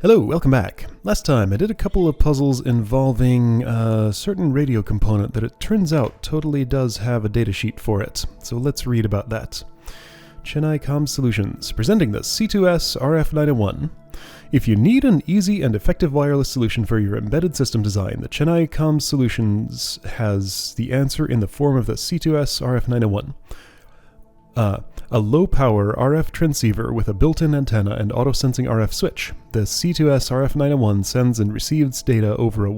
Hello, welcome back. Last time I did a couple of puzzles involving a certain radio component that it turns out totally does have a datasheet for it. So let's read about that. Shenzhen I Comms Solutions, presenting the C2S RF901. If you need an easy and effective wireless solution for your embedded system design, the Shenzhen I Comms Solutions has the answer in the form of the C2S RF901. A low-power RF transceiver with a built-in antenna and auto-sensing RF switch. The C2S RF901 sends and receives data over a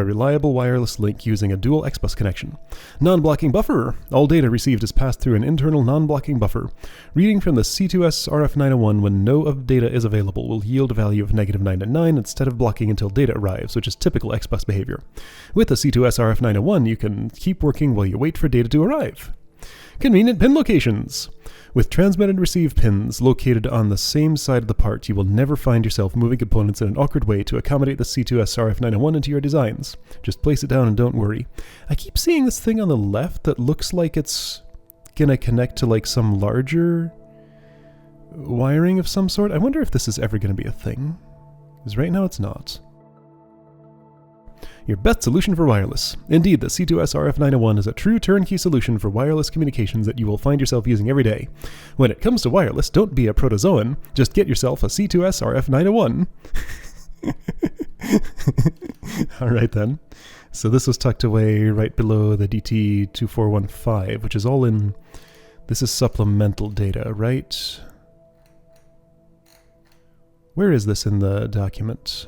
reliable wireless link using a dual XBus connection. Non-blocking buffer. All data received is passed through an internal non-blocking buffer. Reading from the C2S RF901 when no data is available will yield a value of -999 instead of blocking until data arrives, which is typical XBus behavior. With the C2S RF901, you can keep working while you wait for data to arrive. Convenient pin locations. With transmit and receive pins located on the same side of the part, you will never find yourself moving components in an awkward way to accommodate the C2S RF901 into your designs. Just place it down and don't worry. I keep seeing this thing on the left that looks like it's gonna connect to like some larger wiring of some sort. I wonder if this is ever gonna be a thing. Because right now it's not. Your best solution for wireless. Indeed, the C2S RF901 is a true turnkey solution for wireless communications that you will find yourself using every day. When it comes to wireless, don't be a protozoan. Just get yourself a C2S RF901. Alright then. So this was tucked away right below the DT2415, which is all in... This is supplemental data, right? Where is this in the document?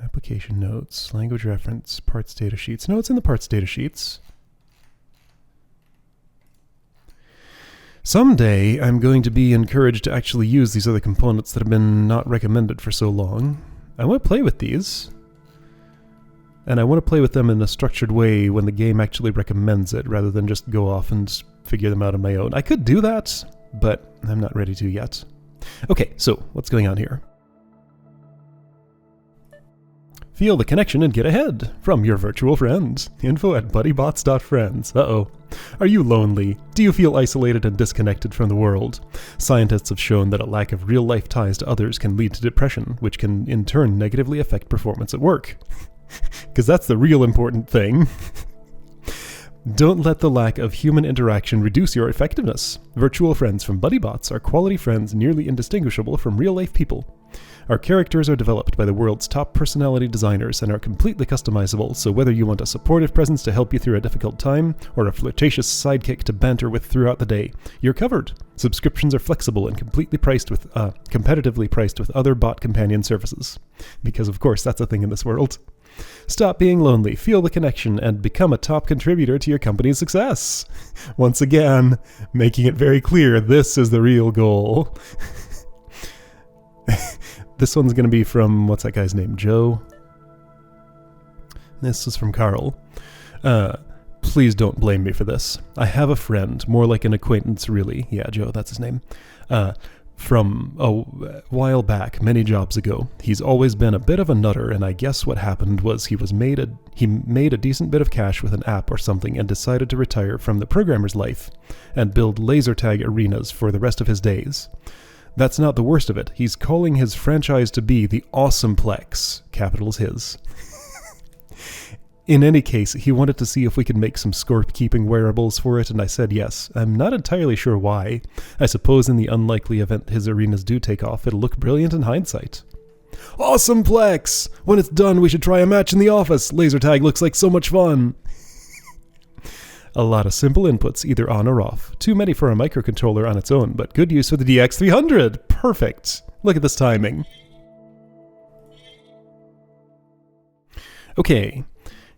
Application notes, language reference, parts data sheets. No, it's in the parts data sheets. Someday, I'm going to be encouraged to actually use these other components that have been not recommended for so long. I want to play with these. And I want to play with them in a structured way when the game actually recommends it, rather than just go off and figure them out on my own. I could do that, but I'm not ready to yet. Okay, so what's going on here? Feel the connection and get ahead from your virtual friends. info@buddybots.friends. Uh-oh. Are you lonely? Do you feel isolated and disconnected from the world? Scientists have shown that a lack of real-life ties to others can lead to depression, which can in turn negatively affect performance at work. Because that's the real important thing. Don't let the lack of human interaction reduce your effectiveness. Virtual friends from BuddyBots are quality friends nearly indistinguishable from real-life people. Our characters are developed by the world's top personality designers and are completely customizable, so whether you want a supportive presence to help you through a difficult time, or a flirtatious sidekick to banter with throughout the day, you're covered. Subscriptions are flexible and competitively priced with other bot companion services. Because of course that's a thing in this world. Stop being lonely, feel the connection, and become a top contributor to your company's success. Once again, making it very clear this is the real goal. This one's going to be from, what's that guy's name, Joe? This is from Carl. Please don't blame me for this. I have a friend, more like an acquaintance really. Yeah, Joe, that's his name. From a while back, many jobs ago. He's always been a bit of a nutter, and I guess what happened was he made a decent bit of cash with an app or something and decided to retire from the programmer's life and build laser tag arenas for the rest of his days. That's not the worst of it. He's calling his franchise to be the AWESOMEPLEX, capitals his. In any case, he wanted to see if we could make some scorekeeping wearables for it, and I said yes. I'm not entirely sure why. I suppose in the unlikely event his arenas do take off, it'll look brilliant in hindsight. AWESOMEPLEX! When it's done, we should try a match in the office. Laser tag looks like so much fun. A lot of simple inputs, either on or off. Too many for a microcontroller on its own, but good use for the DX300. Perfect. Look at this timing. Okay.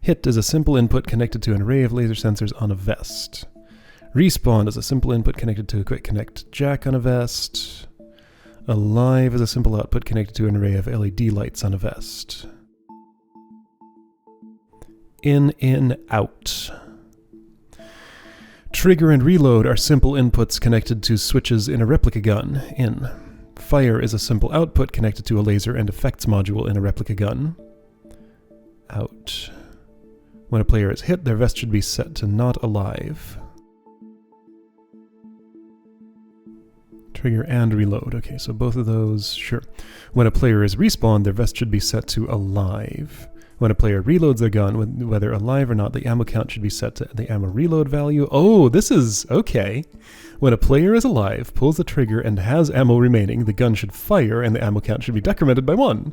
Hit is a simple input connected to an array of laser sensors on a vest. Respawn is a simple input connected to a quick connect jack on a vest. Alive is a simple output connected to an array of LED lights on a vest. In, out. Trigger and reload are simple inputs connected to switches in a replica gun. In. Fire is a simple output connected to a laser and effects module in a replica gun. Out. When a player is hit, their vest should be set to not alive. Trigger and reload. Okay, so both of those, sure. When a player is respawned, their vest should be set to alive. When a player reloads their gun, whether alive or not, the ammo count should be set to the ammo reload value. Oh, this is okay. When a player is alive, pulls the trigger, and has ammo remaining, the gun should fire and the ammo count should be decremented by 1.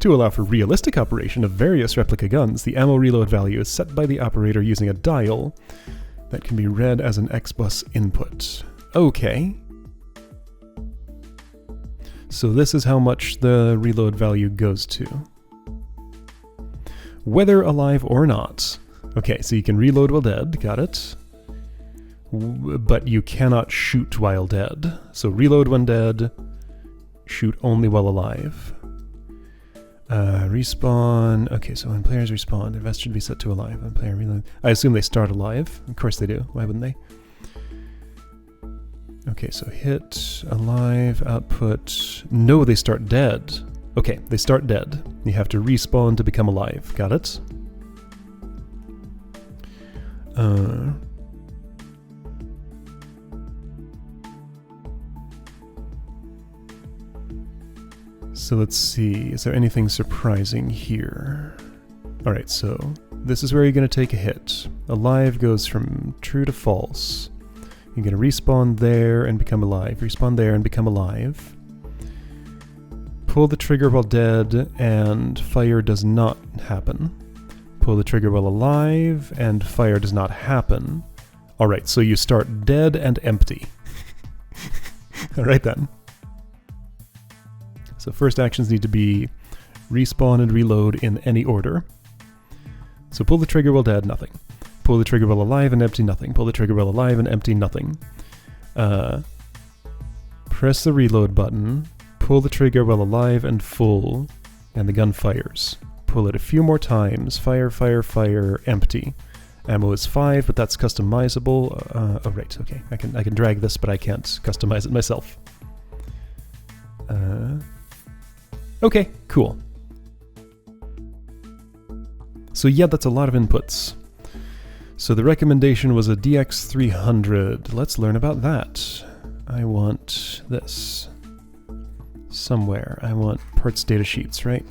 To allow for realistic operation of various replica guns, the ammo reload value is set by the operator using a dial that can be read as an X-bus input. Okay. So this is how much the reload value goes to. Whether alive or not. Okay, so you can reload while dead, got it. But you cannot shoot while dead. So reload when dead, shoot only while alive. Respawn. Okay, so when players respawn, their vest should be set to alive. When player reload, I assume they start alive. Of course they do. Why wouldn't they? Okay, so hit, alive, output. No, they start dead. Okay, they start dead. You have to respawn to become alive. Got it? So let's see, is there anything surprising here? Alright, so this is where you're going to take a hit. Alive goes from true to false. You're going to respawn there and become alive. Respawn there and become alive. Pull the trigger while dead and fire does not happen. Pull the trigger while alive and fire does not happen. Alright, so you start dead and empty. Alright then. So first actions need to be respawn and reload in any order. So pull the trigger while dead, nothing. Pull the trigger while alive and empty, nothing. Pull the trigger while alive and empty, nothing. Press the reload button. Pull the trigger while alive and full, and the gun fires. Pull it a few more times. Fire, fire, fire, empty. Ammo is 5, but that's customizable. Oh right, okay. I can drag this, but I can't customize it myself. Okay, cool. So yeah, that's a lot of inputs. So the recommendation was a DX300. Let's learn about that. I want this. Somewhere. I want parts data sheets, right?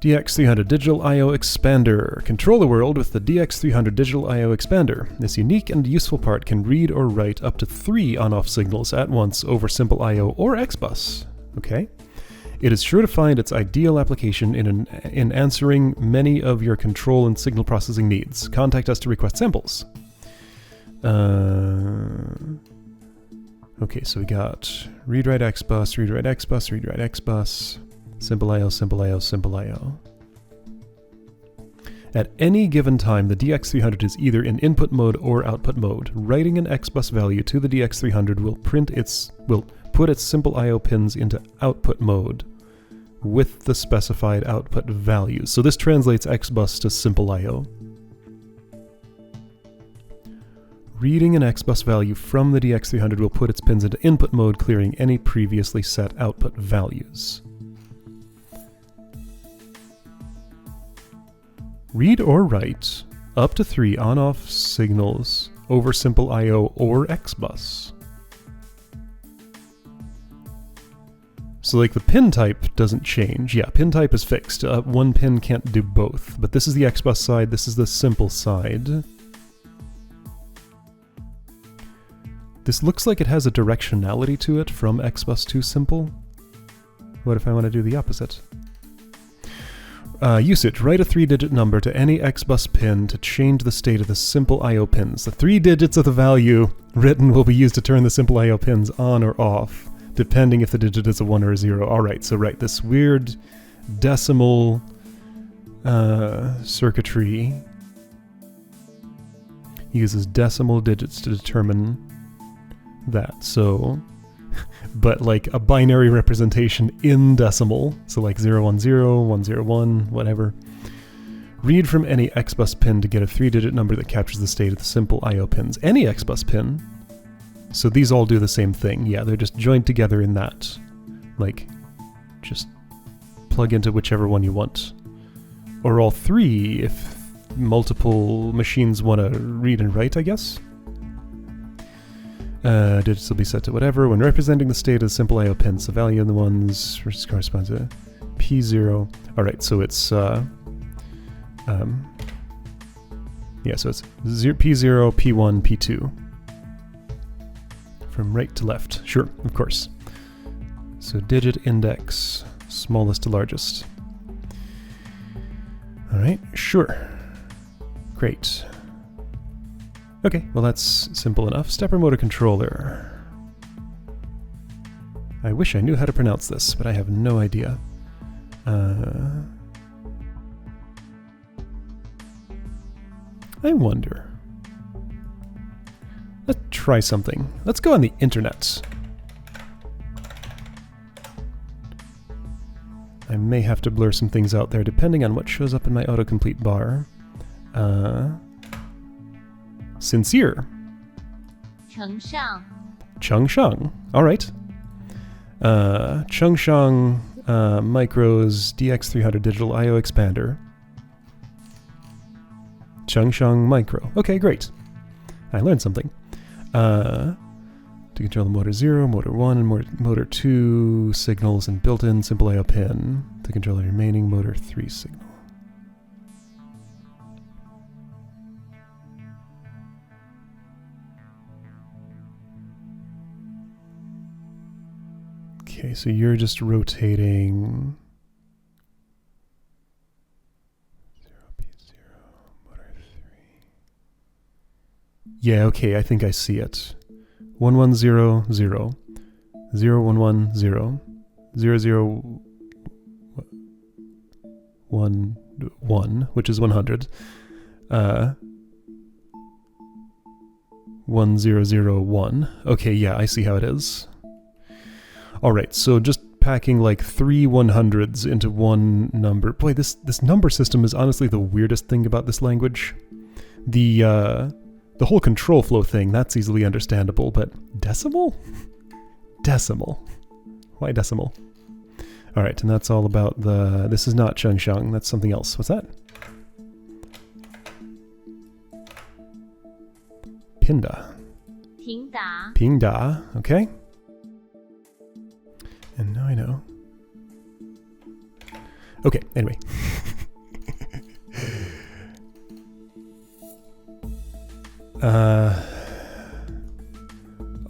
DX300 Digital I/O Expander. Control the world with the DX300 Digital I/O Expander. This unique and useful part can read or write up to 3 on-off signals at once over simple I/O or X-bus. Okay. It is sure to find its ideal application in answering many of your control and signal processing needs. Contact us to request samples. Okay, so we got read-write X-bus, read-write X-bus, read-write X-bus. Simple I/O, simple I/O, simple I/O. At any given time, the DX300 is either in input mode or output mode. Writing an X-bus value to the DX300 will put its simple I/O pins into output mode with the specified output values. So this translates X-bus to simple I/O. Reading an X-bus value from the DX300 will put its pins into input mode, clearing any previously set output values. Read or write up to 3 on-off signals over simple I/O or X-bus. So like the pin type doesn't change. Yeah, pin type is fixed. One pin can't do both. But this is the X-bus side, this is the simple side. This looks like it has a directionality to it from X-bus to simple. What if I want to do the opposite? Usage. Write a 3-digit number to any X-bus pin to change the state of the simple I/O pins. The 3 digits of the value written will be used to turn the simple I/O pins on or off, depending if the digit is a 1 or a 0. Alright, so right, this weird decimal circuitry uses decimal digits to determine that. So, but like a binary representation in decimal, so like 010, 101, whatever. Read from any X-bus pin to get a 3-digit number that captures the state of the simple I/O pins. Any X-bus pin. So these all do the same thing. Yeah, they're just joined together in that. Like, just plug into whichever one you want. Or all 3 if multiple machines want to read and write, I guess. Digits will be set to whatever. When representing the state as simple I/O pins, the value of the ones corresponds to P0. Alright, so it's yeah, so it's P0, P1, P2. From right to left. Sure, of course. So digit index, smallest to largest. Alright, sure. Great. Okay, well that's simple enough. Stepper motor controller. I wish I knew how to pronounce this, but I have no idea. I wonder. Let's try something. Let's go on the internet. I may have to blur some things out there depending on what shows up in my autocomplete bar. Sincere. Chengshang. Chengshang. Alright. Chengshang Micro's DX300 digital I/O expander. Chengshang Micro. Okay, great. I learned something. To control the motor 0, motor 1, and motor 2 signals and built-in simple I/O pin. To control the remaining motor 3 signal. Okay, so you're just rotating 0P0, motor 3. Yeah, okay, I think I see it. 1100, 0110, 0011, which is 100. 1001. Okay, yeah, I see how it is. Alright, so just packing like 3 100s into one number. Boy, this number system is honestly the weirdest thing about this language. The whole control flow thing, that's easily understandable, but decimal? Decimal. Why decimal? Alright, and that's all about the... This is not Chengshang, that's something else. What's that? Pinda. Pingda. Pingda, okay. And now I know. Okay, anyway.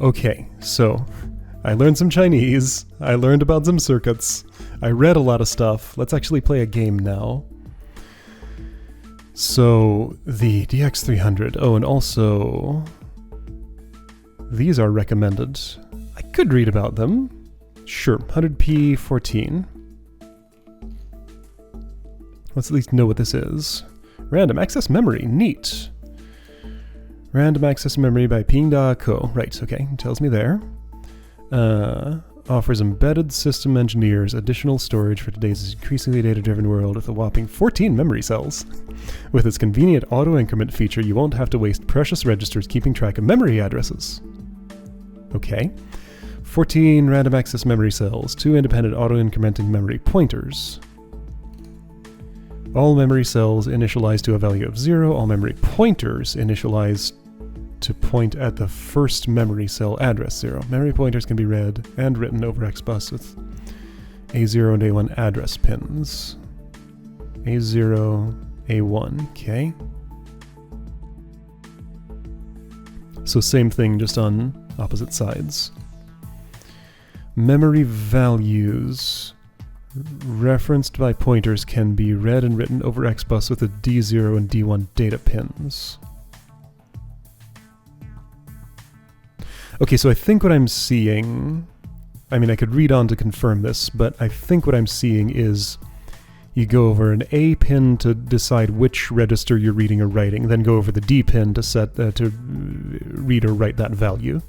Okay, so I learned some Chinese, I learned about some circuits, I read a lot of stuff. Let's actually play a game now. So, the DX300, oh, and also, these are recommended. I could read about them. Sure, 100p14. Let's at least know what this is. Random access memory, neat. Random access memory by Pingda Co. Right, okay, tells me there. Offers embedded system engineers additional storage for today's increasingly data-driven world with a whopping 14 memory cells. With its convenient auto-increment feature, you won't have to waste precious registers keeping track of memory addresses. Okay. 14 random access memory cells, 2 independent auto-incrementing memory pointers. All memory cells initialize to a value of 0, all memory pointers initialize to point at the first memory cell address 0. Memory pointers can be read and written over XBus with A0 and A1 address pins. A0, A1, okay. So same thing, just on opposite sides. Memory values referenced by pointers can be read and written over XBus with the D0 and D1 data pins. Okay, so I think what I'm seeing, I mean I could read on to confirm this, but I think what I'm seeing is you go over an A pin to decide which register you're reading or writing, then go over the D pin to set to read or write that value.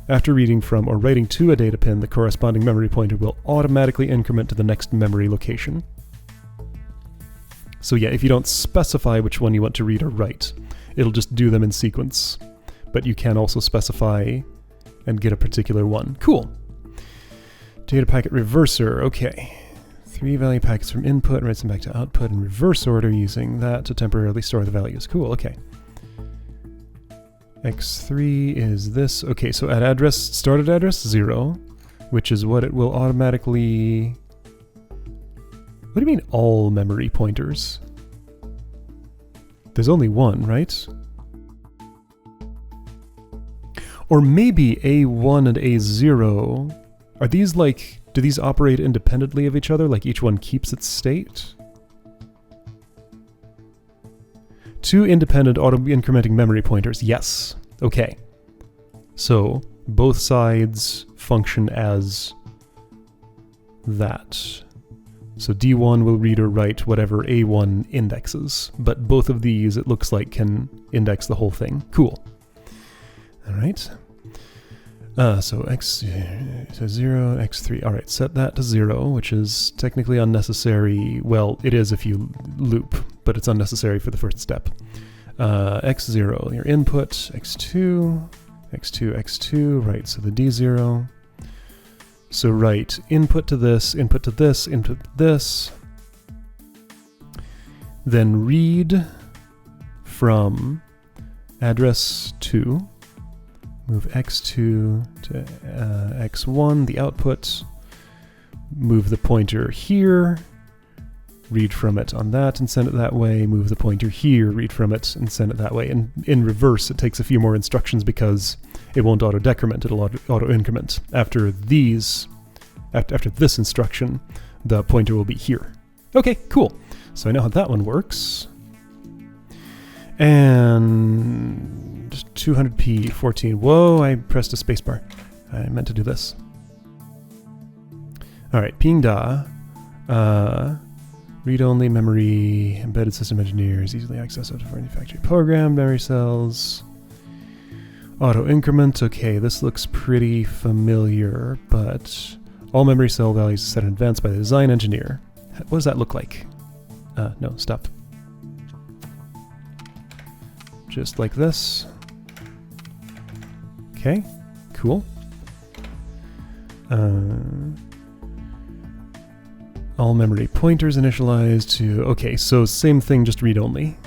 After reading from or writing to a data pin, the corresponding memory pointer will automatically increment to the next memory location. So yeah, if you don't specify which one you want to read or write, it'll just do them in sequence. But you can also specify and get a particular one. Cool. Data packet reverser, okay. 3 value packets from input and writes them back to output in reverse order using that to temporarily store the values. Cool, okay. X3 is this. Okay, so at address, start at address 0, which is what it will automatically... What do you mean all memory pointers? There's only one, right? Or maybe A1 and A0, are these like, do these operate independently of each other, like each one keeps its state? Two independent auto-incrementing memory pointers, yes. Okay. So, both sides function as that. So D1 will read or write whatever A1 indexes, but both of these, it looks like, can index the whole thing. Cool. Alright. So X0, X3. Alright, set that to 0, which is technically unnecessary. Well, it is if you loop, but it's unnecessary for the first step. X0, your input, X2, X2, X2, right, so the D0. So write input to this, input to this, input to this. Then read from address 2. Move X2 to X1, the output. Move the pointer here. Read from it on that and send it that way. Move the pointer here, read from it and send it that way. And in reverse, it takes a few more instructions because it won't auto-decrement, it'll auto-increment. After these, after this instruction, the pointer will be here. Okay, cool. So I know how that one works. And 200p, 14. Whoa, I pressed a spacebar. I meant to do this. All right, ping da. Read-only memory, embedded system engineers, easily accessible for any factory program, memory cells. Auto-increment, okay, this looks pretty familiar, but all memory cell values set in advance by the design engineer. What does that look like? No, stop. Just like this. Okay, cool. All memory pointers initialized to... Okay, so same thing, just read-only.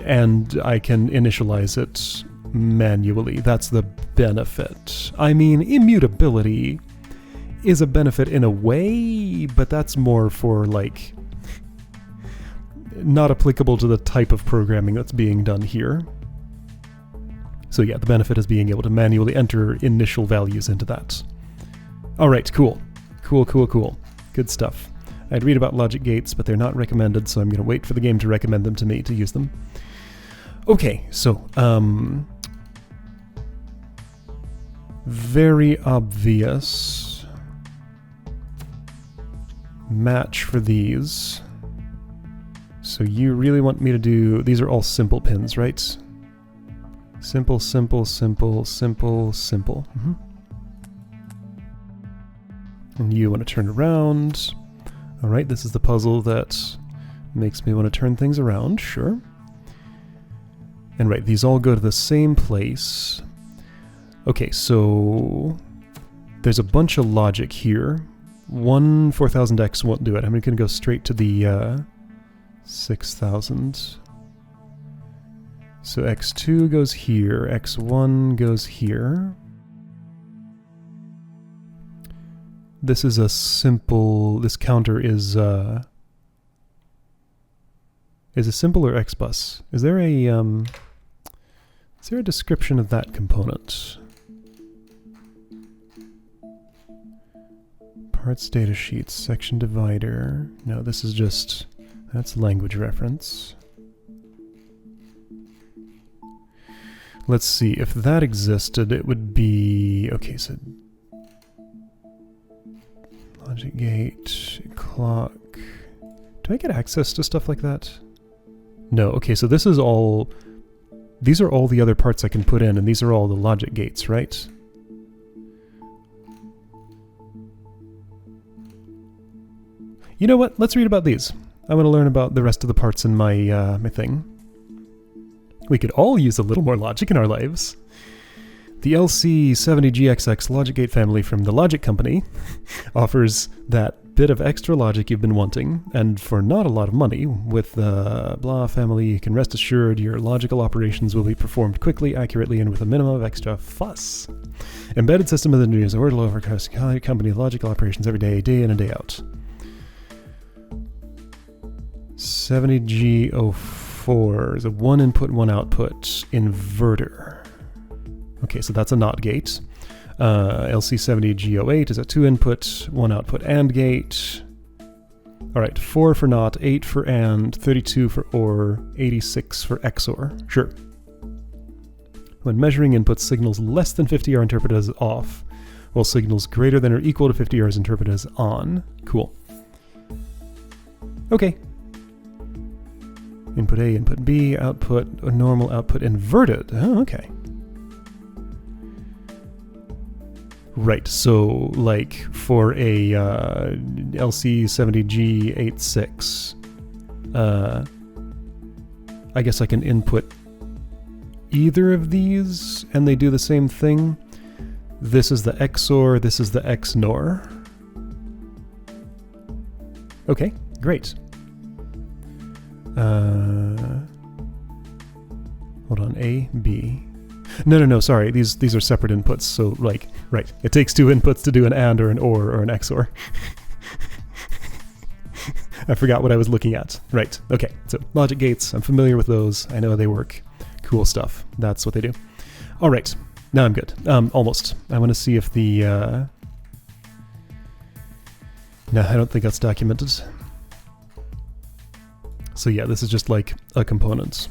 And I can initialize it manually. That's the benefit. I mean, immutability is a benefit in a way, but that's more for, like, not applicable to the type of programming that's being done here. So yeah, the benefit is being able to manually enter initial values into that. Alright, cool. Cool, cool, cool. Good stuff. I'd read about logic gates, but they're not recommended, so I'm going to wait for the game to recommend them to me to use them. Okay, so, very obvious match for these. So you really want me to do... These are all simple pins, right? Simple, simple, simple, simple, simple. Mm-hmm. And you want to turn around. Alright, this is the puzzle that makes me want to turn things around, sure. And right, these all go to the same place. Okay, so there's a bunch of logic here. 4000X won't do it. I'm going to go straight to the 6000. So X2 goes here, X1 goes here. This is a simple... This counter is a simple or X bus? Is there a description of that component? Parts data sheets, section divider. No, this is just... That's language reference. Let's see, if that existed, it would be... Okay, so... Logic gate, clock... Do I get access to stuff like that? No, okay, so this is all... These are all the other parts I can put in, and these are all the logic gates, right? You know what? Let's read about these. I want to learn about the rest of the parts in my, my thing. We could all use a little more logic in our lives. The LC70GXX logic gate family from the Logic Company offers that bit of extra logic you've been wanting, and for not a lot of money, with the blah family, you can rest assured your logical operations will be performed quickly, accurately, and with a minimum of extra fuss. Embedded system of engineers, a word all over company with logical operations every day, day in and day out. 70G04 is a 1 input, 1 output inverter. Okay, so that's a NOT gate. LC70G08 is a 2 input, 1 output AND gate. Alright, 4 for NOT, 8 for AND, 32 for OR, 86 for XOR. Sure. When measuring inputs, signals less than 50 are interpreted as off, while signals greater than or equal to 50 are interpreted as on. Cool. Okay. Input A, input B, output, normal, output inverted. Oh, okay. Right, so like for a LC70G86, I guess I can input either of these and they do the same thing. This is the XOR, this is the XNOR. Okay, great. Hold on, A, B. No, sorry, these are separate inputs, so like, right, it takes 2 inputs to do an AND or an OR or an XOR. I forgot what I was looking at. Right, okay, so logic gates, I'm familiar with those, I know how they work. Cool stuff, that's what they do. Alright, now I'm good, almost. I want to see if the, no, I don't think that's documented. So yeah, this is just like a component.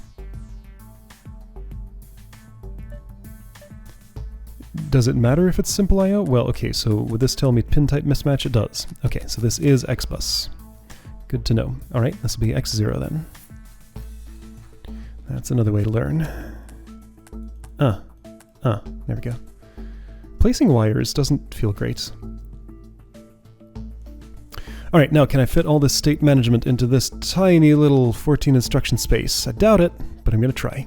Does it matter if it's simple I/O? Well, okay, so would this tell me pin type mismatch? It does. Okay, so this is XBus. Good to know. All right, this will be X0 then. That's another way to learn. There we go. Placing wires doesn't feel great. All right, now can I fit all this state management into this tiny little 14 instruction space? I doubt it, but I'm going to try.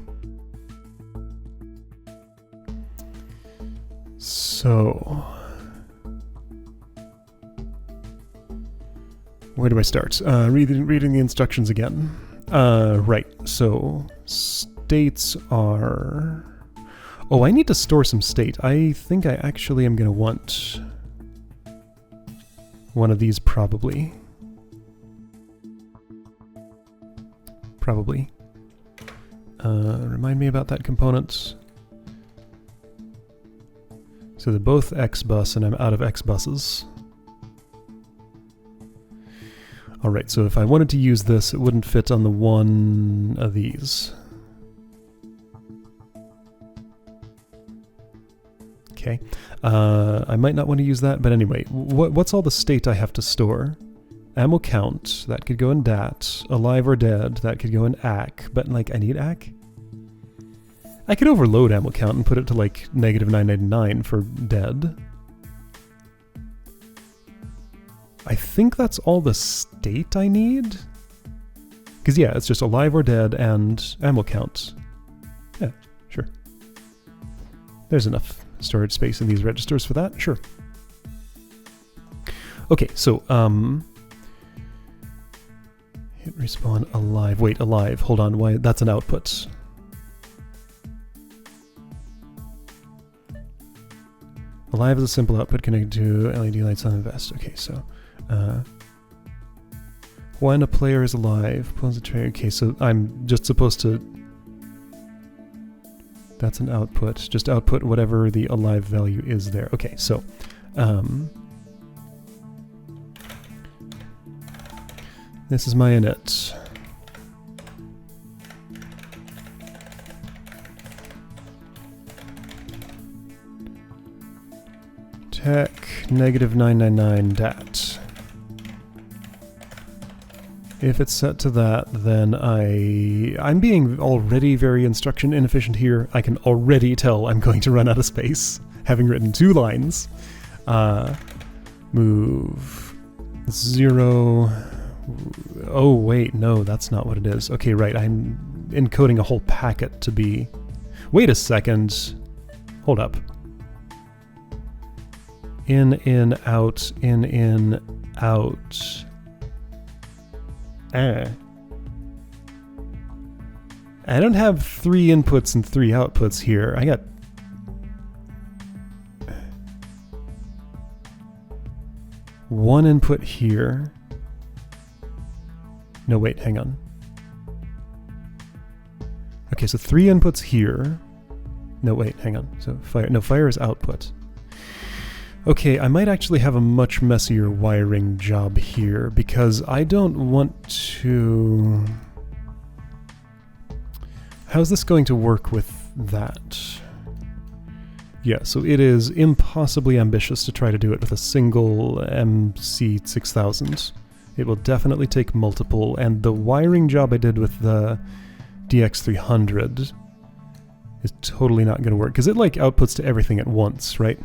So, where do I start? Reading the instructions again. Right, so states are... Oh, I need to store some state. I think I actually am going to want one of these probably. Remind me about that component. So they're both XBus, and I'm out of XBuses. Alright, so if I wanted to use this, it wouldn't fit on the one of these. Okay. I might not want to use that, but anyway, what's all the state I have to store? Ammo count, that could go in DAT. Alive or dead, that could go in AC, but like, I need AC? I could overload ammo count and put it to like -999 for dead. I think that's all the state I need? Because yeah, it's just alive or dead and ammo count. Yeah, sure. There's enough storage space in these registers for that, sure. Okay, so, hit respawn alive. Wait, alive, hold on, why? That's an output. Alive is a simple output connected to LED lights on the vest. Okay, so when a player is alive, pulls the trigger. Okay, so I'm just supposed to... That's an output. Just output whatever the alive value is there. Okay, so this is my init. Tech -999 DAT. If it's set to that, then I'm being already very instruction inefficient here. I can already tell I'm going to run out of space, having written 2 lines. Move 0. Oh wait, no, that's not what it is. Okay, right, I'm encoding a whole packet to be... Wait a second. Hold up. In, out, in, out. I don't have 3 inputs and 3 outputs here. I got... one input here. No, wait, hang on. Okay, so 3 inputs here. No, wait, hang on. So fire, no, fire is output. Okay, I might actually have a much messier wiring job here because I don't want to... How's this going to work with that? Yeah, so it is impossibly ambitious to try to do it with a single MC6000. It will definitely take multiple, and the wiring job I did with the DX300 is totally not going to work, because it like outputs to everything at once, right?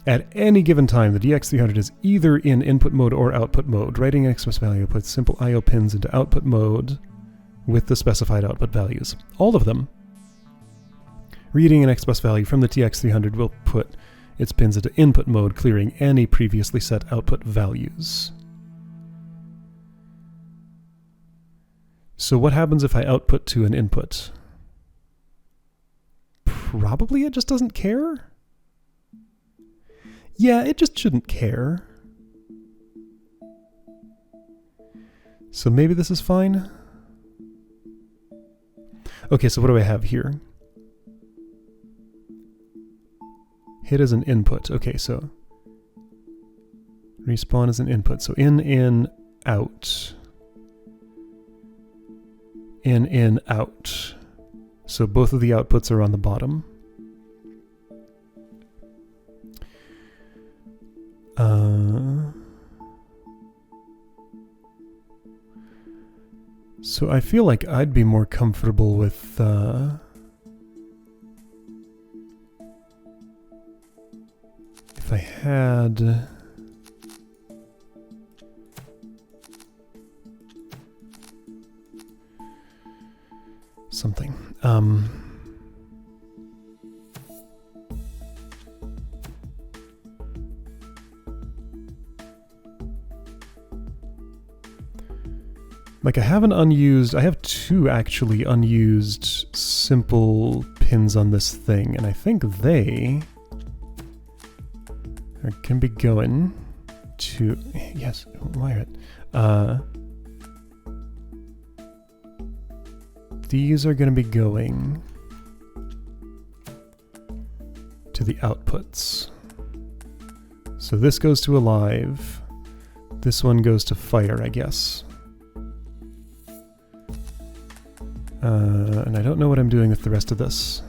At any given time, the DX300 is either in input mode or output mode. Writing an express value puts simple I/O pins into output mode with the specified output values. All of them. Reading an express value from the TX300 will put its pins into input mode, clearing any previously set output values. So what happens if I output to an input? Probably it just doesn't care? Yeah, it just shouldn't care. So maybe this is fine? Okay, so what do I have here? Hit as an input. Okay, so respawn as an input. So in, out. In, out. So both of the outputs are on the bottom. So I feel like I'd be more comfortable with if I had something. Like I have I have 2 actually unused simple pins on this thing, and I think they can be going to, yes, wire it. These are going to be going to the outputs. So this goes to alive. This one goes to fire, I guess. And I don't know what I'm doing with the rest of this.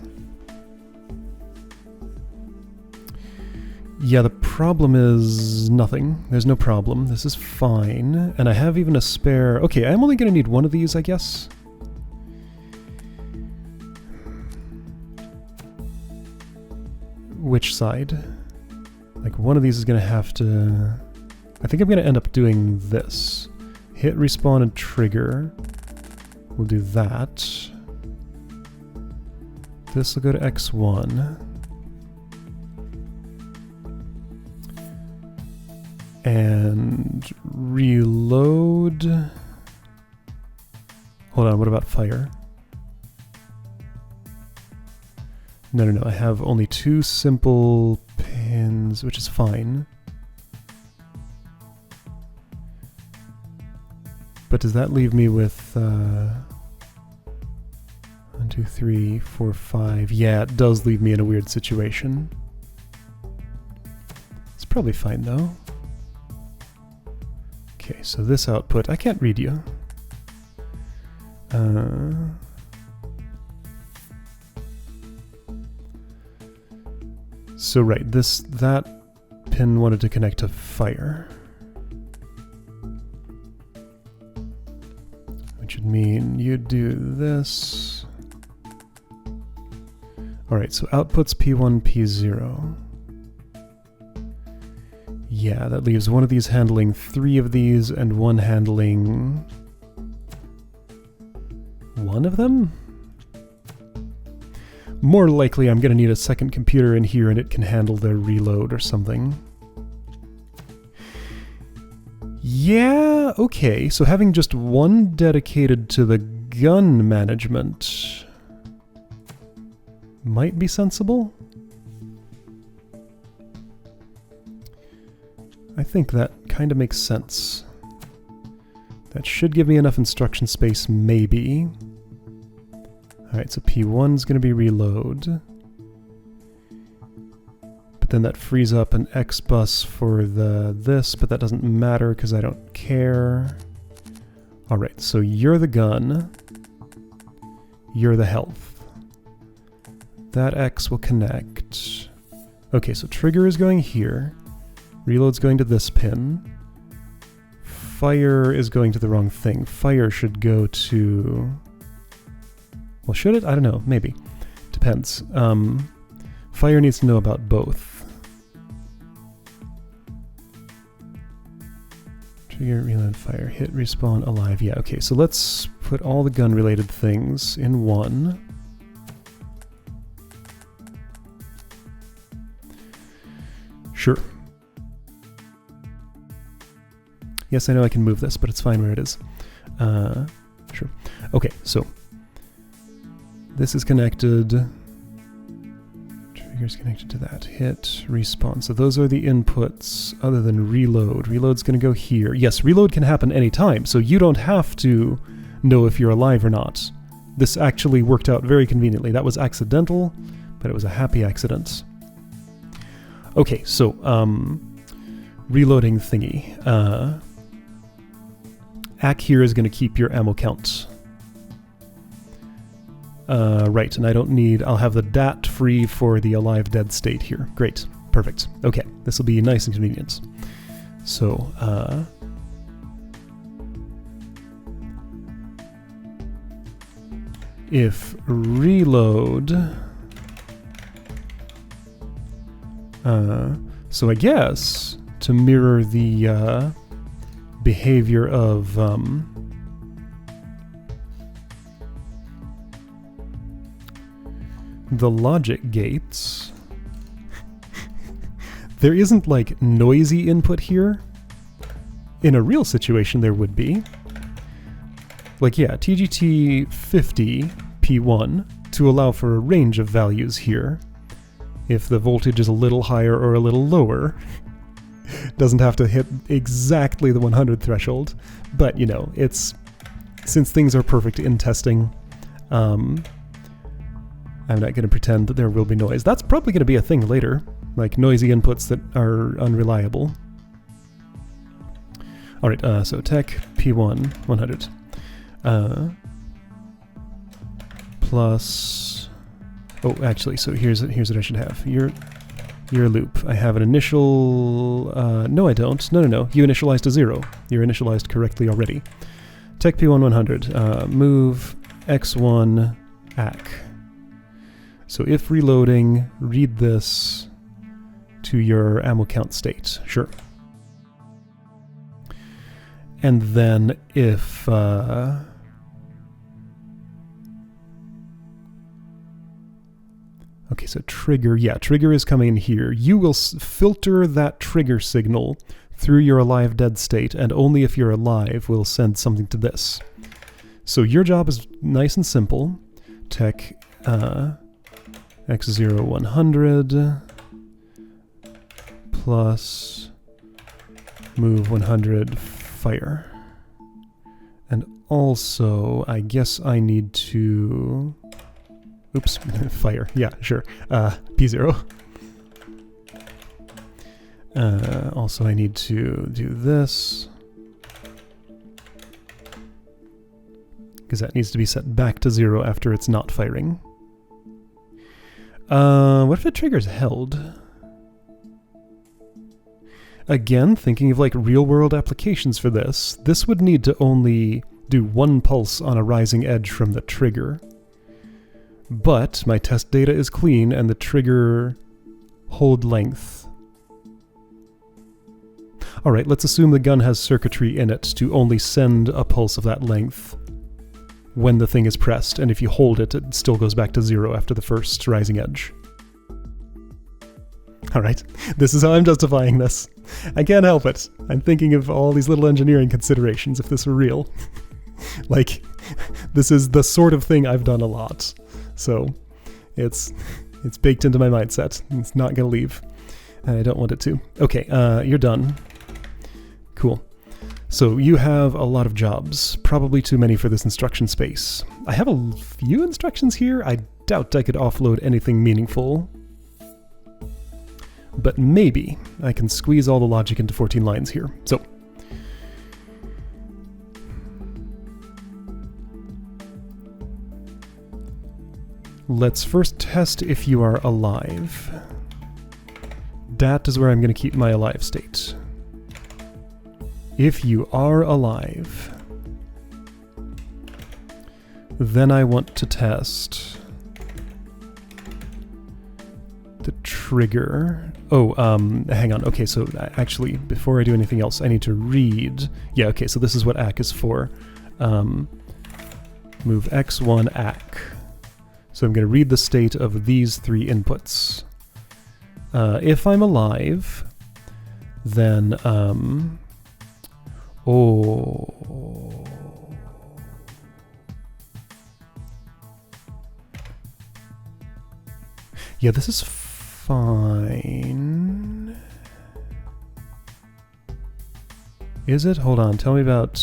Yeah, the problem is nothing. There's no problem. This is fine. And I have even a spare... Okay, I'm only going to need one of these, I guess. Which side? Like, one of these is going to have to... I think I'm going to end up doing this. Hit respawn and trigger. We'll do that. This will go to X1. And reload. Hold on, what about fire? No, I have only 2 simple pins, which is fine. But does that leave me with 1, 2, 3, 4, 5? Yeah, it does leave me in a weird situation. It's probably fine though. Okay, so this output, I can't read you. So right, that pin wanted to connect to fire. Which would mean you do this. Alright, so outputs P1, P0. Yeah, that leaves one of these handling 3 of these and one handling 1 of them? More likely I'm going to need a second computer in here and it can handle the reload or something. Yeah, okay, so having just one dedicated to the gun management might be sensible. I think that kind of makes sense. That should give me enough instruction space, maybe. Alright, so P1's going to be reload. But then that frees up an X bus for this, but that doesn't matter because I don't care. Alright, so you're the gun. You're the health. That X will connect. Okay, so trigger is going here. Reload's going to this pin. Fire is going to the wrong thing. Fire should go to... Well, should it? I don't know. Maybe. Depends. Fire needs to know about both. Trigger, reload, fire, hit, respawn, alive. Yeah, okay. So let's put all the gun-related things in one. Sure. Yes, I know I can move this, but it's fine where it is. Sure. Okay, so this is connected. Trigger's connected to that. Hit, respawn. So those are the inputs other than reload. Reload's going to go here. Yes, reload can happen anytime, so you don't have to know if you're alive or not. This actually worked out very conveniently. That was accidental, but it was a happy accident. Okay, so, reloading thingy. AC here is going to keep your ammo count. Right, and I don't need... I'll have the DAT free for the alive-dead state here. Great. Perfect. Okay, this will be nice and convenient. So, if reload... so I guess, to mirror the behavior of... the logic gates, there isn't like noisy input here. In a real situation there would be. Like yeah, TGT 50 P1 to allow for a range of values here. If the voltage is a little higher or a little lower, doesn't have to hit exactly the 100 threshold. But you know, it's, since things are perfect in testing, I'm not going to pretend that there will be noise. That's probably going to be a thing later, like noisy inputs that are unreliable. Alright, so tech P1 100 plus... Oh, actually, so here's what I should have. Your loop. I have an initial... no, I don't. No. You initialized to 0. You're initialized correctly already. Tech P1 100. Move X1 AC. So if reloading, read this to your ammo count state. Sure. And then if... okay, so trigger. Yeah, trigger is coming in here. You will filter that trigger signal through your alive dead state, and only if you're alive will send something to this. So your job is nice and simple. Tech... X0 100 plus move 100 fire. And also, I guess I need to... Oops, fire. Yeah, sure. P0. Also, I need to do this. Because that needs to be set back to 0 after it's not firing. What if the trigger's held? Again, thinking of like real-world applications for this, this would need to only do one pulse on a rising edge from the trigger. But my test data is clean and the trigger hold length. Alright, let's assume the gun has circuitry in it to only send a pulse of that length when the thing is pressed, and if you hold it, it still goes back to 0 after the first rising edge. Alright, this is how I'm justifying this. I can't help it. I'm thinking of all these little engineering considerations if this were real. Like, this is the sort of thing I've done a lot. So, it's baked into my mindset. It's not gonna leave. And I don't want it to. Okay, you're done. Cool. So you have a lot of jobs. Probably too many for this instruction space. I have a few instructions here. I doubt I could offload anything meaningful. But maybe I can squeeze all the logic into 14 lines here. So, let's first test if you are alive. Dat is where I'm going to keep my alive state. If you are alive, then I want to test the trigger. Oh, hang on. Okay, so actually, before I do anything else, I need to read. Yeah, okay, so this is what ACK is for. Move X1 ACK. So I'm going to read the state of these 3 inputs. If I'm alive, then, oh. Yeah, this is fine. Is it? Hold on, tell me about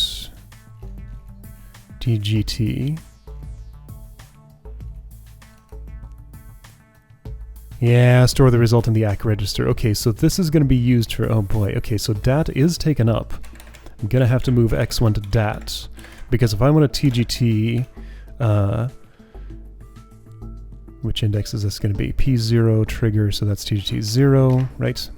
DGT. Yeah, store the result in the ACK register. Okay, so this is going to be used for, oh boy, okay, so DAT is taken up. I'm going to have to move X1 to DAT, because if I want a TGT, which index is this going to be? P0 trigger, so that's TGT 0, right?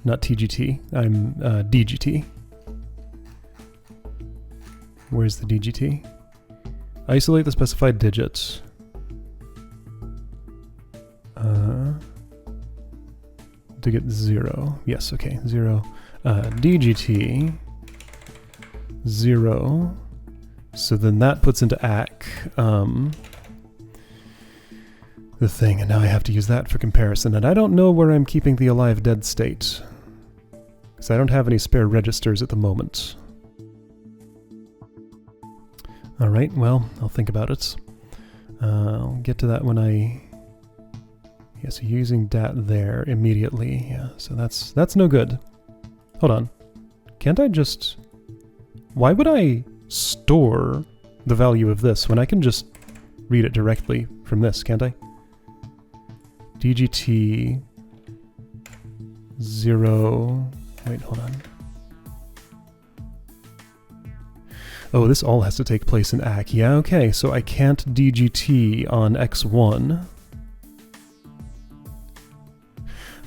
Not TGT, I'm DGT. Where's the DGT? Isolate the specified digit. To get 0. Yes, okay, 0. DGT 0. So then that puts into ACK the thing, and now I have to use that for comparison. And I don't know where I'm keeping the alive dead state, because I don't have any spare registers at the moment. Alright, well, I'll think about it. I'll get to that when I... Yeah, so using DAT there immediately. Yeah, so that's no good. Hold on. Can't I just... Why would I store the value of this when I can just read it directly from this, can't I? DGT 0... Wait, hold on. Oh, this all has to take place in ACK. Yeah, okay, so I can't DGT on X1.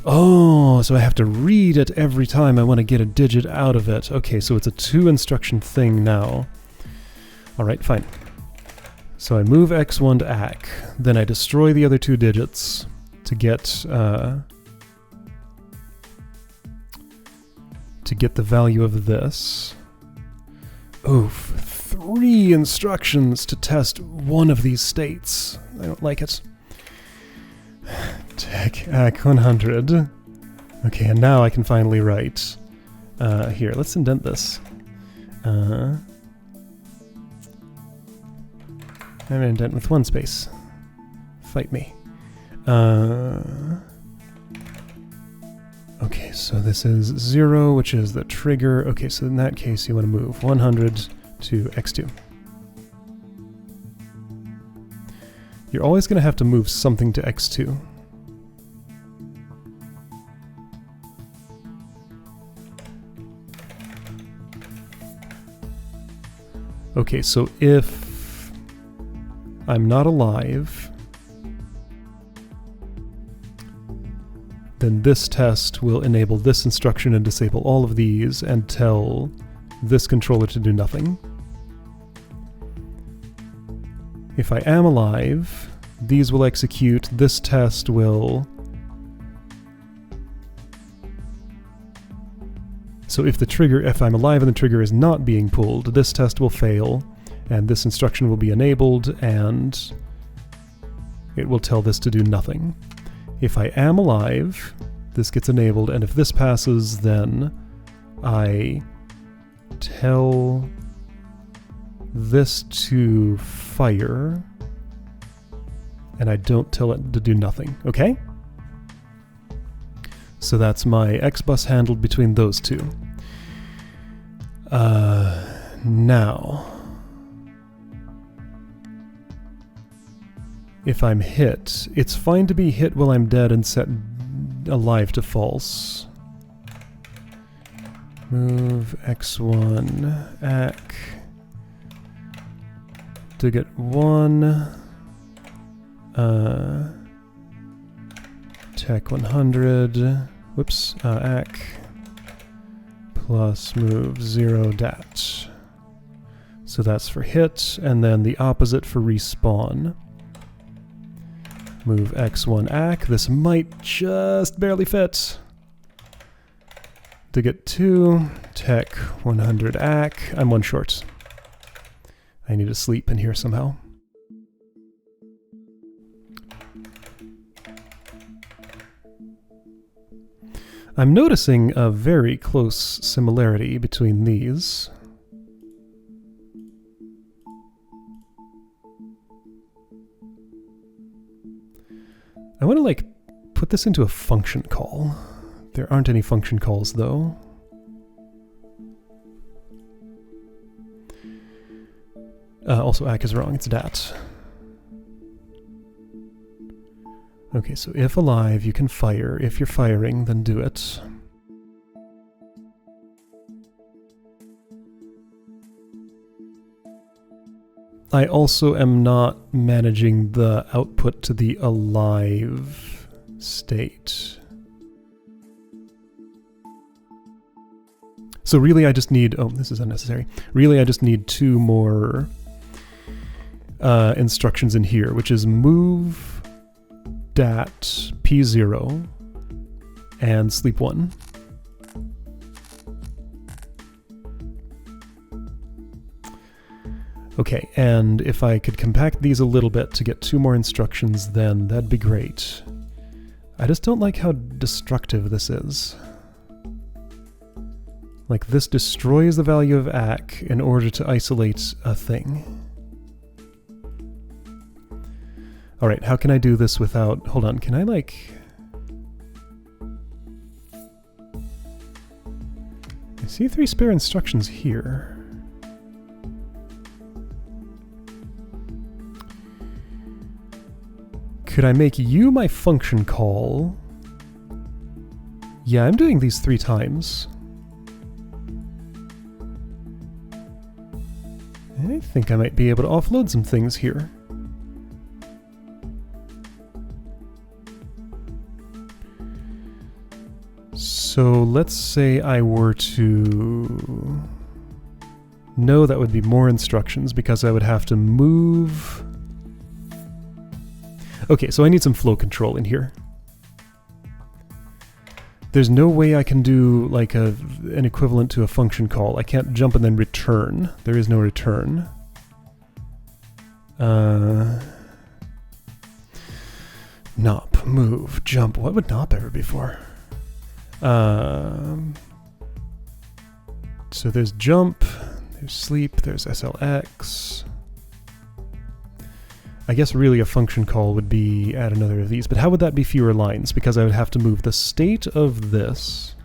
Oh, so I have to read it every time I want to get a digit out of it. Okay, so it's a 2-instruction thing now. Alright, fine. So I move X1 to ACK, then I destroy the other 2 digits to get the value of this. Oof, 3 instructions to test one of these states. I don't like it. Tech ACK 100. Okay, and now I can finally write. Here, let's indent this. I'm gonna indent with 1 space. Fight me. Okay, so this is 0, which is the trigger. Okay, so in that case you want to move 100 to X2. You're always going to have to move something to X2. Okay, so if I'm not alive, then this test will enable this instruction and disable all of these and tell this controller to do nothing. If I am alive, these will execute, this test will So if I'm alive and the trigger is not being pulled, this test will fail, and this instruction will be enabled, and it will tell this to do nothing. If I am alive, this gets enabled, and if this passes, then I tell this to fire, and I don't tell it to do nothing, okay? So that's my X bus handled between those two. Now, if I'm hit, it's fine to be hit while I'm dead and set alive to false. Move X1, AC, digit 1, tech 100, whoops, AC, plus move 0 dat. So that's for hit, and then the opposite for respawn. Move X1 AC, this might just barely fit. Digit 2, tech 100 AC, I'm one short. I need to sleep in here somehow. I'm noticing a very close similarity between these. I want to, like, put this into a function call. There aren't any function calls, though. Also, AC is wrong, it's dat. Okay, so if alive, you can fire. If you're firing, then do it. I also am not managing the output to the alive state. So really I just need, oh, this is unnecessary. Really I just need 2 more instructions in here, which is move dat P0 and sleep 1. Okay, and if I could compact these a little bit to get 2 more instructions, then that'd be great. I just don't like how destructive this is. Like, this destroys the value of AC in order to isolate a thing. Alright, how can I do this without... Hold on, can I, like... I see 3 spare instructions here. Could I make you my function call? Yeah, I'm doing these 3 times. I think I might be able to offload some things here. So let's say I were to... No, that would be more instructions because I would have to move... Okay, so I need some flow control in here. There's no way I can do like an equivalent to a function call. I can't jump and then return. There is no return. Nop, move, jump. What would nop ever be for? So there's jump, there's sleep, there's SLX. I guess really a function call would be add another of these, but how would that be fewer lines? Because I would have to move the state of this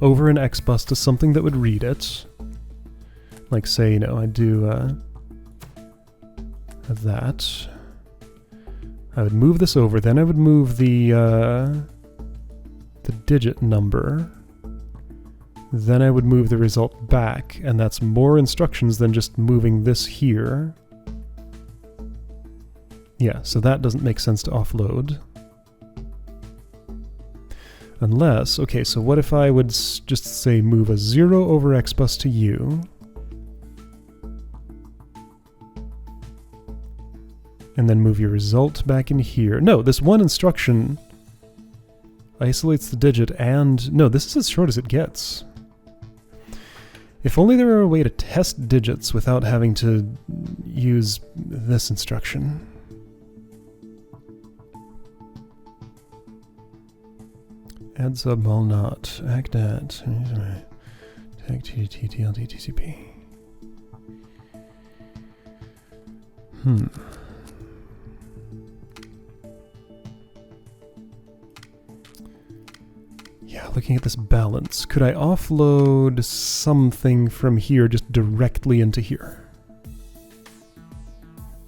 over an X bus to something that would read it. Like say, you know, I'd do that. I would move this over, then I would move the digit number. Then I would move the result back, and that's more instructions than just moving this here. Yeah, so that doesn't make sense to offload. Unless, okay, so what if I would just say move a 0 over X bus to U, and then move your result back in here. No, this one instruction isolates the digit, and no, this is as short as it gets. If only there were a way to test digits without having to use this instruction. Add sub ball not act at tag TTL TCP. Yeah, looking at this balance, could I offload something from here just directly into here?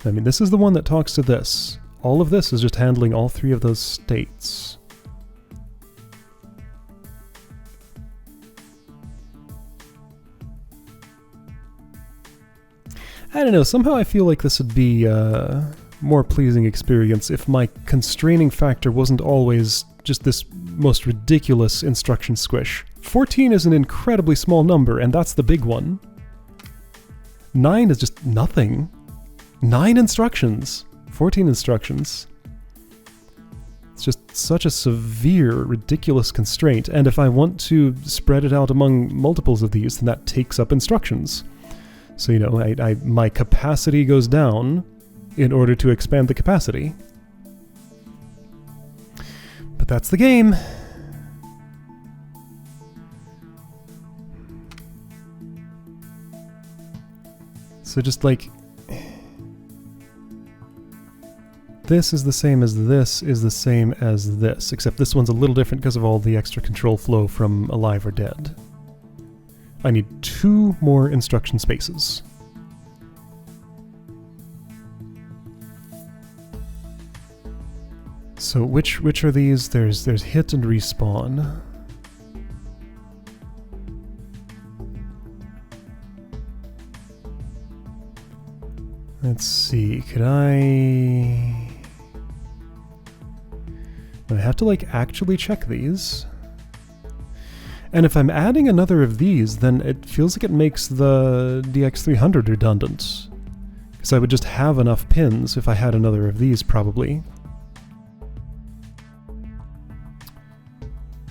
I mean, this is the one that talks to this. All of this is just handling all three of those states. I don't know, somehow I feel like this would be a more pleasing experience if my constraining factor wasn't always just this most ridiculous instruction squish. 14 is an incredibly small number, and that's the big one. 9 is just nothing. 9 instructions. 14 instructions. It's just such a severe, ridiculous constraint, and if I want to spread it out among multiples of these, then that takes up instructions. So, you know, my capacity goes down in order to expand the capacity. But that's the game. So just like, this is the same as this is the same as this, except this one's a little different because of all the extra control flow from alive or dead. I need 2 more instruction spaces. So which are these? There's hit and respawn. Let's see, could I have to like actually check these? And if I'm adding another of these, then it feels like it makes the DX300 redundant. Because I would just have enough pins if I had another of these, probably.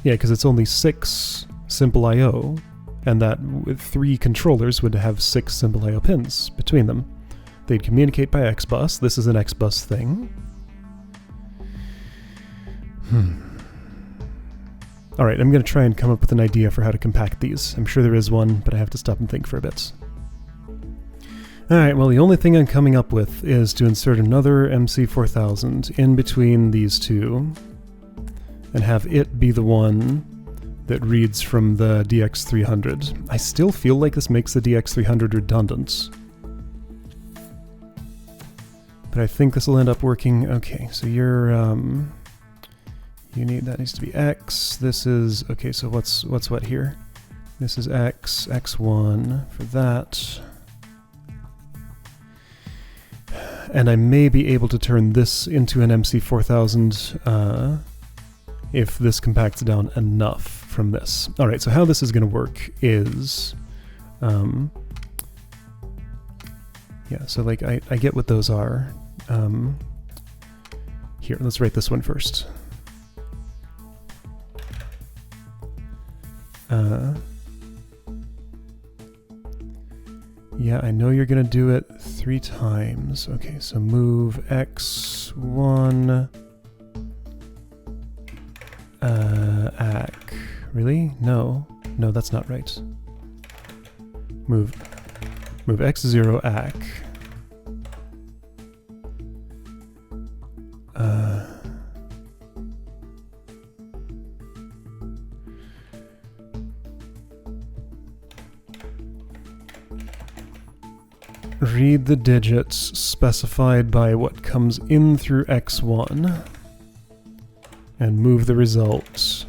Yeah, because it's only 6 simple I/O, and that with 3 controllers would have 6 simple I/O pins between them. They'd communicate by X-bus. This is an X-bus thing. Alright, I'm going to try and come up with an idea for how to compact these. I'm sure there is one, but I have to stop and think for a bit. Alright, well the only thing I'm coming up with is to insert another MC4000 in between these two, and have it be the one that reads from the DX300. I still feel like this makes the DX300 redundant. But I think this will end up working. Okay, so you're, that needs to be X. This is, okay, so what's what here? This is X, X1 for that. And I may be able to turn this into an MC4000 if this compacts down enough from this. Alright, so how this is going to work is... yeah, so like I get what those are. Here, let's write this one first. Yeah, I know you're gonna do it 3 times. Okay, so move X1 ACK. Really? No, that's not right. Move X0 ACK. Read the digits specified by what comes in through X1 and move the results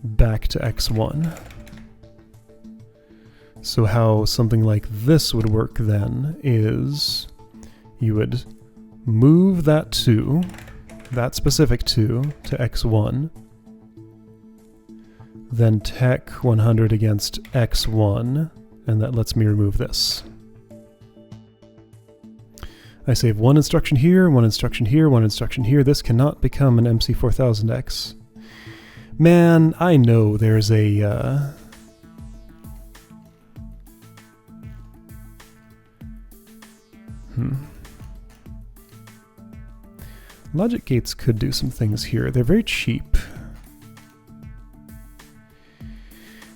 back to X1. So how something like this would work then is you would move that 2, that specific 2, to X1, then tech 100 against X1, and that lets me remove this. I save one instruction here, one instruction here, one instruction here. This cannot become an MC4000X. Man, I know there's a... Logic gates could do some things here. They're very cheap.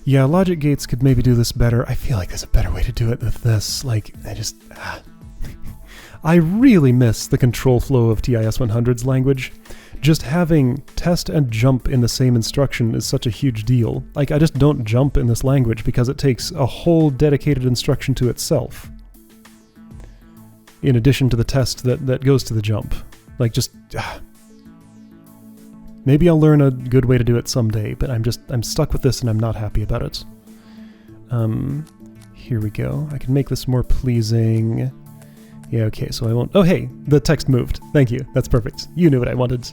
Yeah, logic gates could maybe do this better. I feel like there's a better way to do it with this. Like, I really miss the control flow of TIS-100's language. Just having test and jump in the same instruction is such a huge deal. Like, I just don't jump in this language because it takes a whole dedicated instruction to itself, in addition to the test that goes to the jump. Like, just... Maybe I'll learn a good way to do it someday, but I'm stuck with this and I'm not happy about it. Here we go. I can make this more pleasing. Yeah, okay, so I won't... Oh, hey! The text moved. Thank you. That's perfect. You knew what I wanted.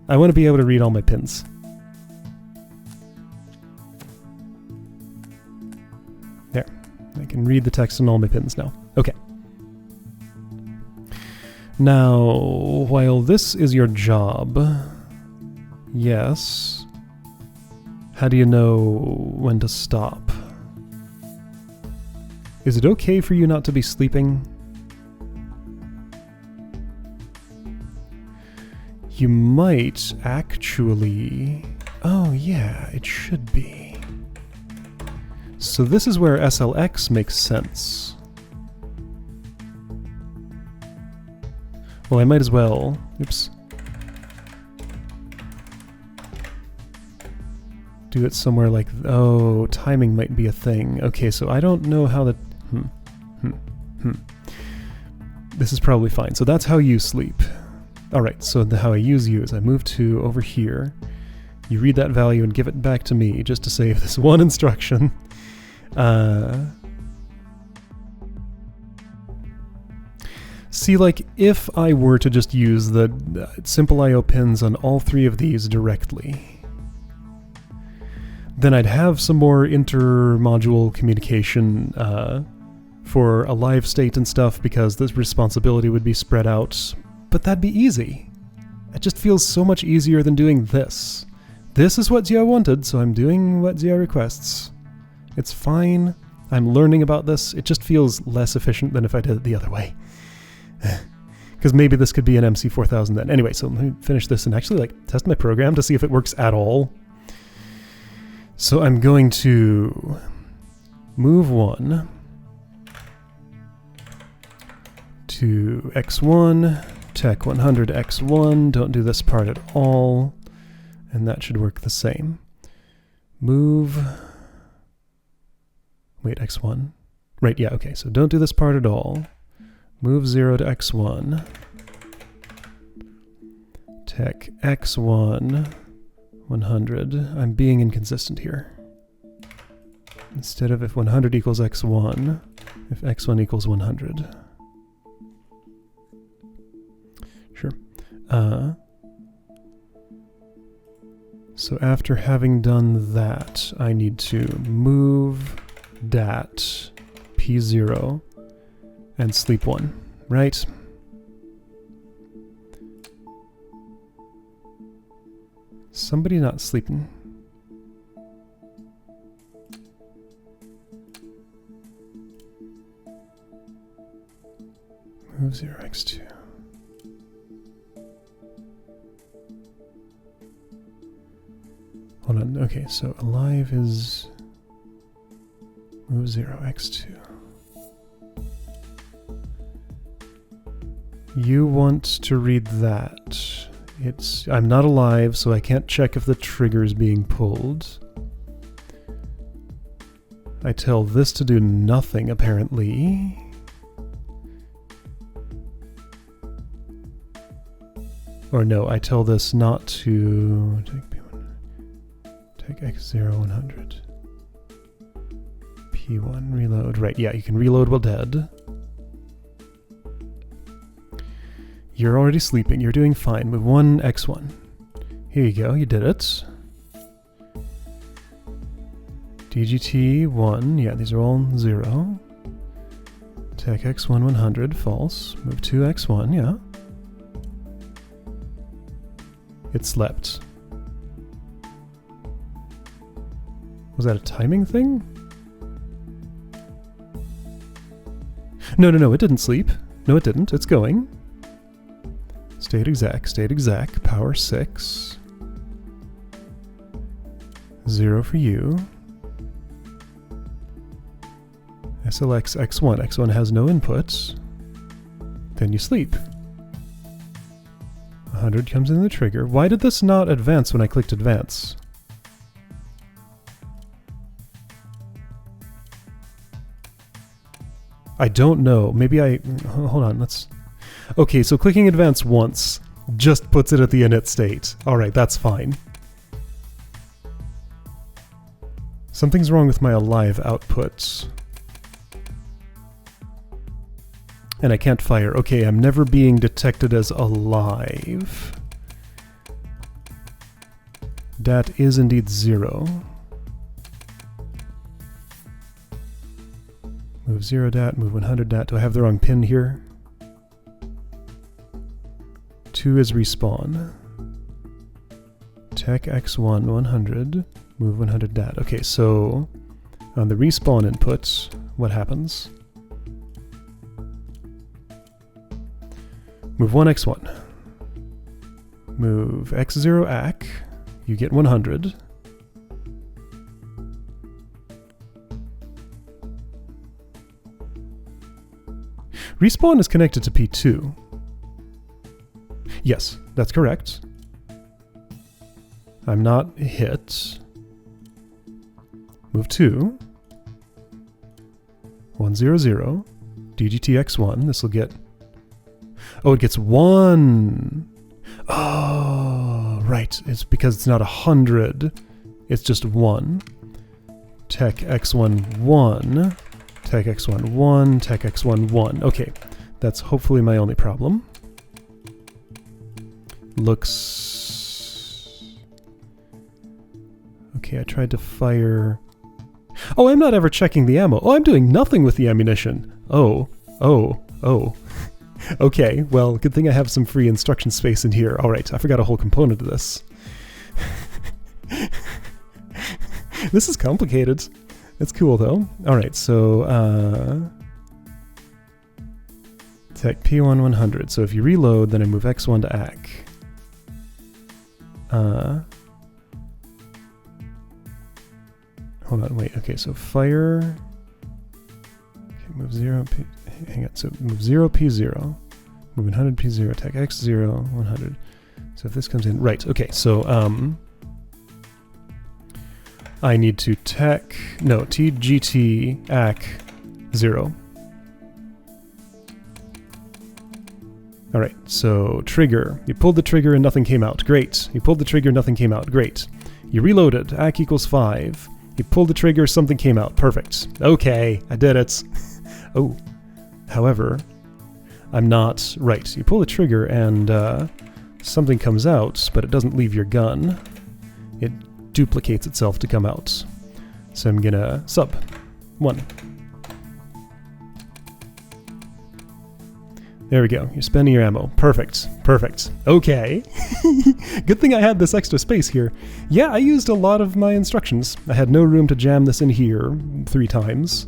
I want to be able to read all my pins. There. I can read the text on all my pins now. Okay. Now, while this is your job, yes, how do you know when to stop? Is it okay for you not to be sleeping? You might actually... Oh yeah, it should be. So this is where SLX makes sense. Well, I might as well... Oops. Do it somewhere like... Oh, timing might be a thing. Okay, so I don't know how the... This is probably fine. So that's how you sleep. Alright, so how I use you is I move to over here. You read that value and give it back to me just to save this one instruction. See, like, if I were to just use the simple I/O pins on all three of these directly, then I'd have some more inter-module communication for a live state and stuff, because this responsibility would be spread out. But that'd be easy. It just feels so much easier than doing this. This is what Zia wanted, so I'm doing what Zia requests. It's fine. I'm learning about this. It just feels less efficient than if I did it the other way. Because maybe this could be an MC4000 then. Anyway, so let me finish this and actually test my program to see if it works at all. So I'm going to move 1 to X1, Tech 100 X1, don't do this part at all, and that should work the same. Move... Wait, X1? Right, yeah, okay, so don't do this part at all. Move 0 to X1. Tech X1, 100. I'm being inconsistent here. Instead of if 100 equals X1, if X1 equals 100. Sure. So after having done that, I need to move dat P0 and sleep 1, right? Somebody not sleeping. Move 0 X2. Hold on, okay, so alive is move 0 X2. You want to read that. I'm not alive, so I can't check if the trigger is being pulled. I tell this to do nothing, apparently. Or no, I tell this not to take P1, take X0 100. P1 reload. Right, yeah, you can reload while dead. You're already sleeping. You're doing fine. Move 1 X1. Here you go. You did it. DGT 1. Yeah, these are all 0. Tech x1 100, false. Move 2 x1, yeah. It slept. Was that a timing thing? No, it didn't sleep. No, it didn't. It's going. State exec, power 6. 0 for you. SLX x1. x1 has no inputs. Then you sleep. 100 comes in the trigger. Why did this not advance when I clicked advance? I don't know. Maybe hold on, let's... Okay, so clicking advance once just puts it at the init state. Alright, that's fine. Something's wrong with my alive outputs. And I can't fire. Okay, I'm never being detected as alive. Dat is indeed 0. Move 0 dat, move 100 dat. Do I have the wrong pin here? 2 is respawn. Tech x1 100, move 100 dat. Okay, so on the respawn inputs, what happens? Move 1 x1. Move x0 ac, you get 100. Respawn is connected to P2. Yes, that's correct. I'm not hit. Move 2. 100. DGTX1. This will get... Oh, it gets 1. Oh, right. It's because it's not 100. It's just 1. Tech x1 1. Tech x1 1. Tech x1 1. Okay, that's hopefully my only problem. Looks... Okay, I tried to fire... Oh, I'm not ever checking the ammo. Oh, I'm doing nothing with the ammunition. Oh. Okay, well, good thing I have some free instruction space in here. Alright, I forgot a whole component of this. This is complicated. It's cool, though. Alright, so, Tech P1 100. So if you reload, then I move X1 to AC. Hold on, wait, okay, so fire... Okay, move 0, P... Hang on, so move 0, P0. Move 100, P0, Tech X0, 100. So if this comes in... Right, okay, so, I need to tech... No, TGT AC 0. Alright, so trigger. You pulled the trigger and nothing came out. Great. You pulled the trigger, nothing came out. Great. You reloaded. AC equals 5. You pulled the trigger, something came out. Perfect. Okay, I did it. Oh. However, I'm not... Right, you pull the trigger and something comes out, but it doesn't leave your gun. It duplicates itself to come out. So I'm gonna sub 1. There we go. You're spending your ammo. Perfect. Perfect. Okay. Good thing I had this extra space here. Yeah, I used a lot of my instructions. I had no room to jam this in here 3 times.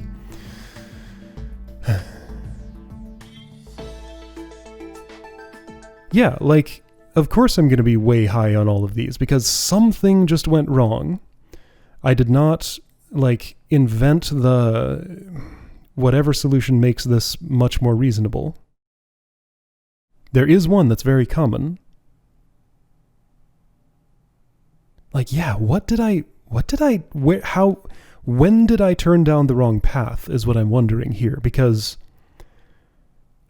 Yeah, like, of course I'm going to be way high on all of these, because something just went wrong. I did not, like, invent the... whatever solution makes this much more reasonable. There is one that's very common. Like, yeah, when did I turn down the wrong path is what I'm wondering here, because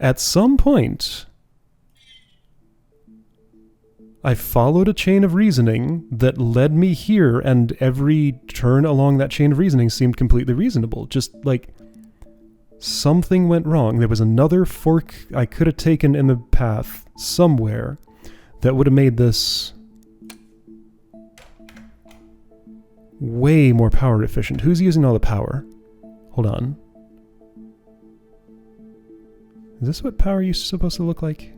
at some point I followed a chain of reasoning that led me here, and every turn along that chain of reasoning seemed completely reasonable. Just like something went wrong. There was another fork I could have taken in the path somewhere that would have made this way more power efficient. Who's using all the power? Hold on. Is this what power use is supposed to look like?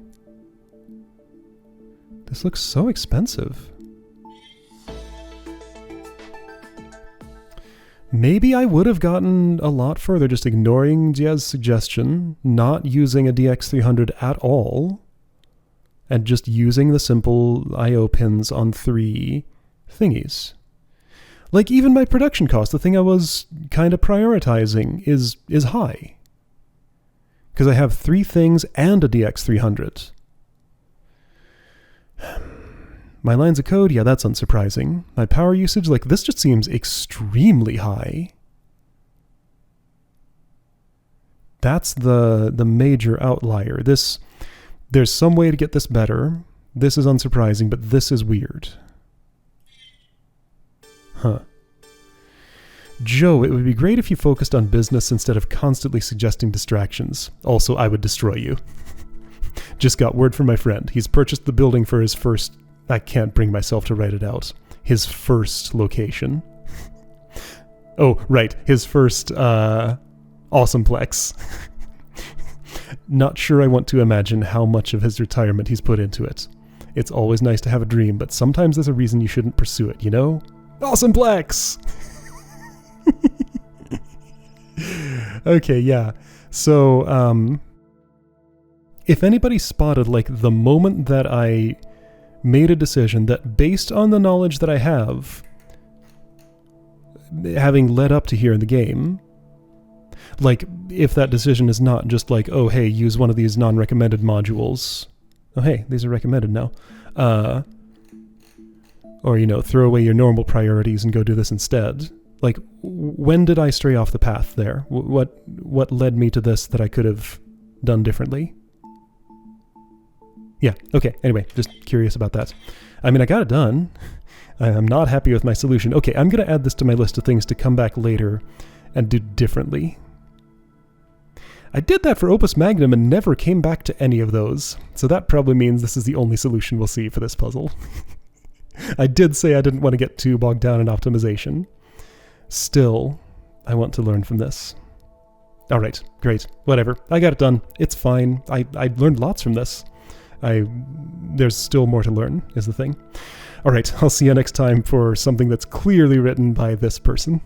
This looks so expensive. Maybe I would have gotten a lot further just ignoring Jia's suggestion, not using a DX300 at all, and just using the simple I/O pins on 3 thingies. Like, even my production cost, the thing I was kind of prioritizing, is high. Because I have 3 things and a DX300. My lines of code, yeah, that's unsurprising. My power usage, like, this just seems extremely high. That's the major outlier. There's some way to get this better. This is unsurprising, but this is weird. Huh. Joe, it would be great if you focused on business instead of constantly suggesting distractions. Also, I would destroy you. Just got word from my friend. He's purchased the building for his first... I can't bring myself to write it out. His first location. Oh, right. His first, AWESOMEPLEX. Not sure I want to imagine how much of his retirement he's put into it. It's always nice to have a dream, but sometimes there's a reason you shouldn't pursue it, you know? AWESOMEPLEX! Okay, yeah. So, if anybody spotted, like, the moment that I made a decision that, based on the knowledge that I have, having led up to here in the game, like, if that decision is not just like, oh, hey, use one of these non-recommended modules. Oh, hey, these are recommended now. Or, you know, throw away your normal priorities and go do this instead. Like, when did I stray off the path there? What led me to this that I could have done differently? Yeah, okay, anyway, just curious about that. I mean, I got it done. I'm not happy with my solution. Okay, I'm going to add this to my list of things to come back later and do differently. I did that for Opus Magnum and never came back to any of those, so that probably means this is the only solution we'll see for this puzzle. I did say I didn't want to get too bogged down in optimization. Still, I want to learn from this. Alright, great, whatever. I got it done. It's fine. I learned lots from this. There's still more to learn, is the thing. Alright, I'll see you next time for something that's clearly written by this person.